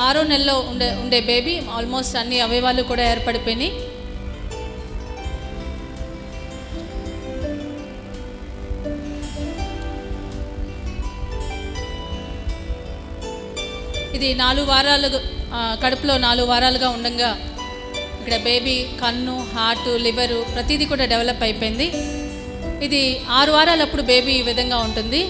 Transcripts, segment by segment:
6వ నెలలో ఉండే బేబీ ఆల్మోస్ట్ అన్ని అవయవాలు కూడా ఏర్పడిపోయినాయి. ఇది 4 వారాలు కడుపులో 4 వారాలుగా ఉండగా ఇక్కడ బేబీ కన్ను, హార్ట్, లివరు ప్రతిదీ కూడా డెవలప్ అయిపోయింది. ఇది 6 వారాలప్పుడు బేబీ ఈ విధంగా ఉంటుంది.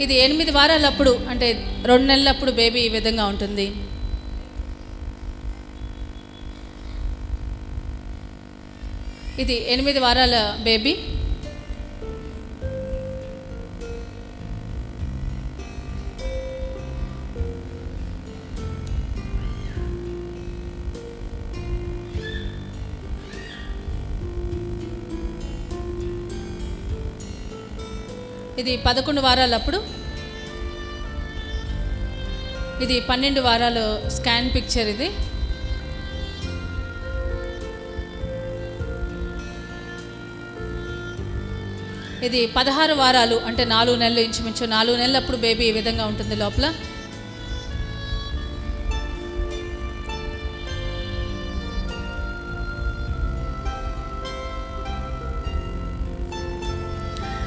ఇది 8 వారాలప్పుడు అంటే 2 నెలలప్పుడు బేబీ ఈ విధంగా ఉంటుంది. ఇది 8 వారాల బేబీ. ఇది 11 వారాలప్పుడు. ఇది 12 వారాల స్కాన్ పిక్చర్. ఇది 16 వారాలు అంటే 4 నెలలు, ఇంచుమించు 4 నెలలప్పుడు బేబీ ఈ విధంగా ఉంటుంది లోపల.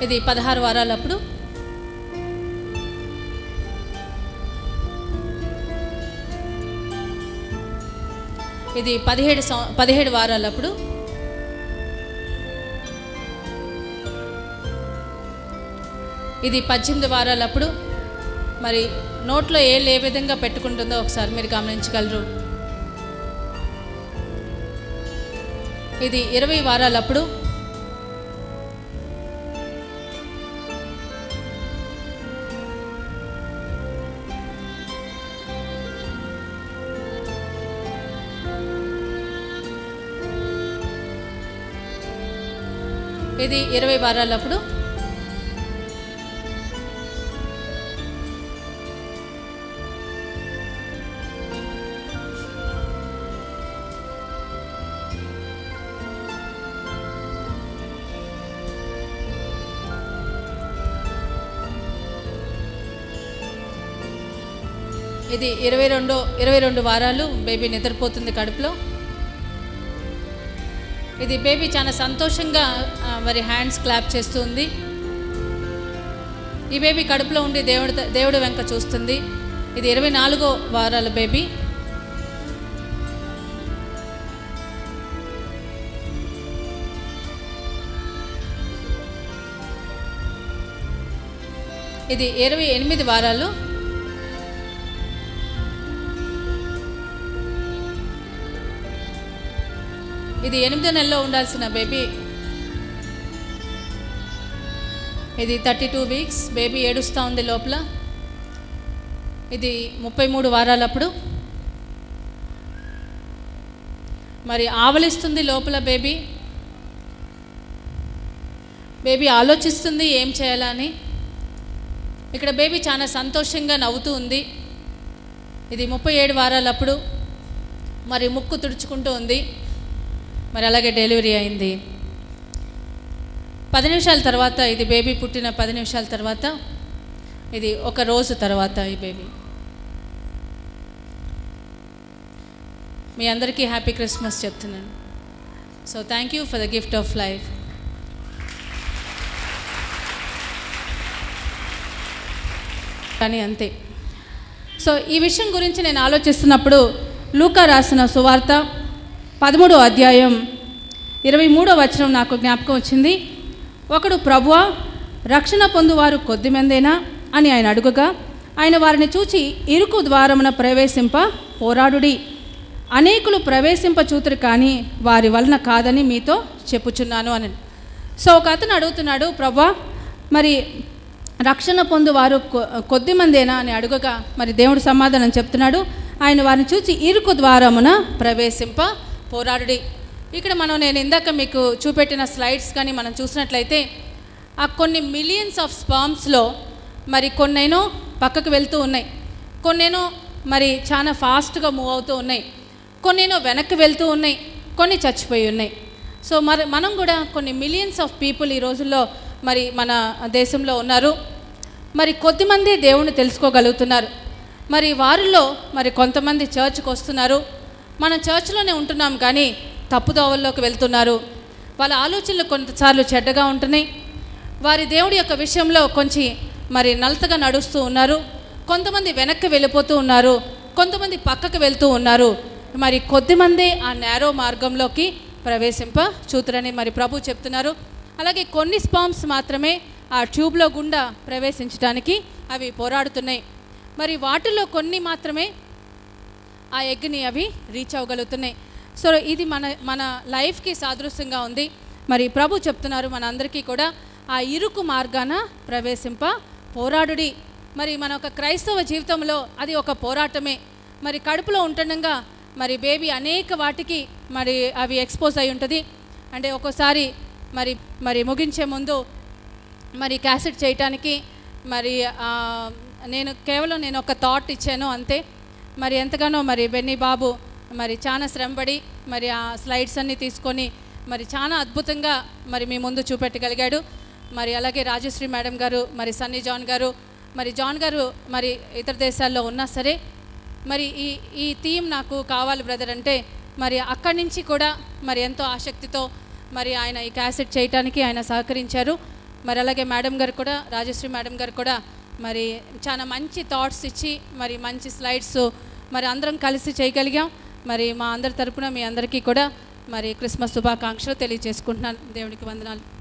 ఇది 16 వారాలప్పుడు. ఇది 17 వారాలప్పుడు. ఇది 18 వారాలప్పుడు. మరి నోట్లో ఏళ్ళు ఏ విధంగా పెట్టుకుంటుందో ఒకసారి మీరు గమనించగలరు. ఇది 20 వారాలప్పుడు. ఇది 20 వారాలప్పుడు. ఇది 22 వారాలు బేబీ నిద్రపోతుంది కడుపులో. ఇది బేబీ చాలా సంతోషంగా మరి హ్యాండ్స్ క్లాప్ చేస్తుంది. ఈ బేబీ కడుపులో ఉండి దేవుడు వెంక చూస్తుంది. ఇది 24 వారాల బేబీ. ఇది 28 వారాలు. ఇది 8వ నెలలో ఉండాల్సిన బేబీ. ఇది 32 వీక్స్. బేబీ ఏడుస్తూ ఉంది లోపల. ఇది 33 వారాలప్పుడు. మరి ఆవలిస్తుంది లోపల బేబీ. బేబీ ఆలోచిస్తుంది ఏం చేయాలని. ఇక్కడ బేబీ చాలా సంతోషంగా నవ్వుతూ ఉంది. ఇది 37 వారాలప్పుడు. మరి ముక్కు తుడుచుకుంటూ ఉంది. మరి అలాగే డెలివరీ అయింది. 10 నిమిషాల తర్వాత, ఇది బేబీ పుట్టిన 10 నిమిషాల తర్వాత, ఇది 1 రోజు తర్వాత ఈ బేబీ. మీ అందరికీ హ్యాపీ క్రిస్మస్ చెప్తున్నాను. So thank you for the gift of life. కానీ అంతే. సో ఈ విషయం గురించి నేను ఆలోచిస్తున్నప్పుడు లూకా రాసిన సువార్త 13వ అధ్యాయం 23వ వచనం నాకు జ్ఞాపకం వచ్చింది. ఒకడు, ప్రభువా, రక్షణ పొందువారు కొద్దిమందేనా అని ఆయన అడుగగా, ఆయన వారిని చూచి, ఇరుకు ద్వారమున ప్రవేశింప పోరాడుడి, అనేకులు ప్రవేశింప చూతురు కానీ వారి వలన కాదని మీతో చెప్పుచున్నాను అని. సో ఒక అతను అడుగుతున్నాడు, ప్రభువా, మరి రక్షణ పొందువారు కొద్దిమందేనా అని అడుగగా, మరి దేవుడు సమాధానం చెప్తున్నాడు, ఆయన వారిని చూచి ఇరుకు ద్వారమున ప్రవేశింప పోరాడుడి. ఇక్కడ నేను ఇందాక మీకు చూపెట్టిన స్లైడ్స్ కానీ మనం చూసినట్లయితే ఆ కొన్ని మిలియన్స్ ఆఫ్ స్పర్మ్స్లో మరి కొన్నేనో పక్కకు వెళ్తూ ఉన్నాయి, కొన్నేనో మరి చాలా ఫాస్ట్గా మూవ్ అవుతూ ఉన్నాయి, కొన్నేనో వెనక్కి వెళ్తూ ఉన్నాయి, కొన్ని చచ్చిపోయి ఉన్నాయి. సో మనం కూడా కొన్ని మిలియన్స్ ఆఫ్ పీపుల్ ఈ రోజుల్లో మరి మన దేశంలో ఉన్నారు. మరి కొద్దిమంది దేవుణ్ణి తెలుసుకోగలుగుతున్నారు. మరి వారిలో మరి కొంతమంది చర్చ్కి వస్తున్నారు. మనం చర్చ్లోనే ఉంటున్నాం కానీ తప్పుదోవల్లోకి వెళ్తున్నారు. వాళ్ళ ఆలోచనలు కొన్నిసార్లు చెడ్డగా ఉంటున్నాయి. వారి దేవుడి యొక్క విషయంలో కొంచెం మరి నలతగా నడుస్తూ ఉన్నారు. కొంతమంది వెనక్కి వెళ్ళిపోతూ ఉన్నారు, కొంతమంది పక్కకు వెళ్తూ ఉన్నారు. మరి కొద్దిమంది ఆ నేరో మార్గంలోకి ప్రవేశింప చూతురని మరి ప్రభు చెప్తున్నారు. అలాగే కొన్ని స్పామ్స్ మాత్రమే ఆ ట్యూబ్లో గుండా ప్రవేశించడానికి అవి పోరాడుతున్నాయి. మరి వాటిలో కొన్ని మాత్రమే ఆ ఎగ్ని అవి రీచ్ అవ్వగలుగుతున్నాయి. సో ఇది మన లైఫ్కి సాదృశ్యంగా ఉంది. మరి ప్రభు చెప్తున్నారు మన అందరికీ కూడా ఆ ఇరుకు మార్గాన ప్రవేశింప పోరాడుడి. మరి మన ఒక క్రైస్తవ జీవితంలో అది ఒక పోరాటమే. మరి కడుపులో ఉంటుండగా మరి బేబీ అనేక వాటికి మరి అవి ఎక్స్పోజ్ అయి ఉంటుంది. అంటే ఒక్కోసారి మరి ముగించే ముందు మరి క్యాసెట్ చేయటానికి మరి నేను ఒక థాట్ ఇచ్చాను అంతే. మరి ఎంతగానో మరి బెన్నీ బాబు మరి చాలా శ్రమపడి మరి ఆ స్లైడ్స్ అన్నీ తీసుకొని మరి చాలా అద్భుతంగా మరి మీ ముందు చూపెట్టగలిగాడు. మరి అలాగే రాజశ్రీ మేడం గారు, మరి సన్నీ జాన్ గారు, మరి జాన్ గారు మరి ఇతర దేశాల్లో ఉన్నా సరే మరి ఈ థీమ్ నాకు కావాలి బ్రదర్ అంటే మరి అక్కడి నుంచి కూడా మరి ఎంతో ఆసక్తితో మరి ఆయన ఈ క్యాసెట్ చేయటానికి ఆయన సహకరించారు. మరి అలాగే మేడం గారు కూడా, రాజశ్రీ మేడం గారు కూడా మరి చాలా మంచి థాట్స్ ఇచ్చి మరి మంచి స్లైడ్స్ మరి అందరం కలిసి చేయగలిగాం. మరి మా అందరి తరపున మీ అందరికీ కూడా మరి క్రిస్మస్ శుభాకాంక్షలు తెలియజేసుకుంటున్నాను. దేవునికి వందనాలు.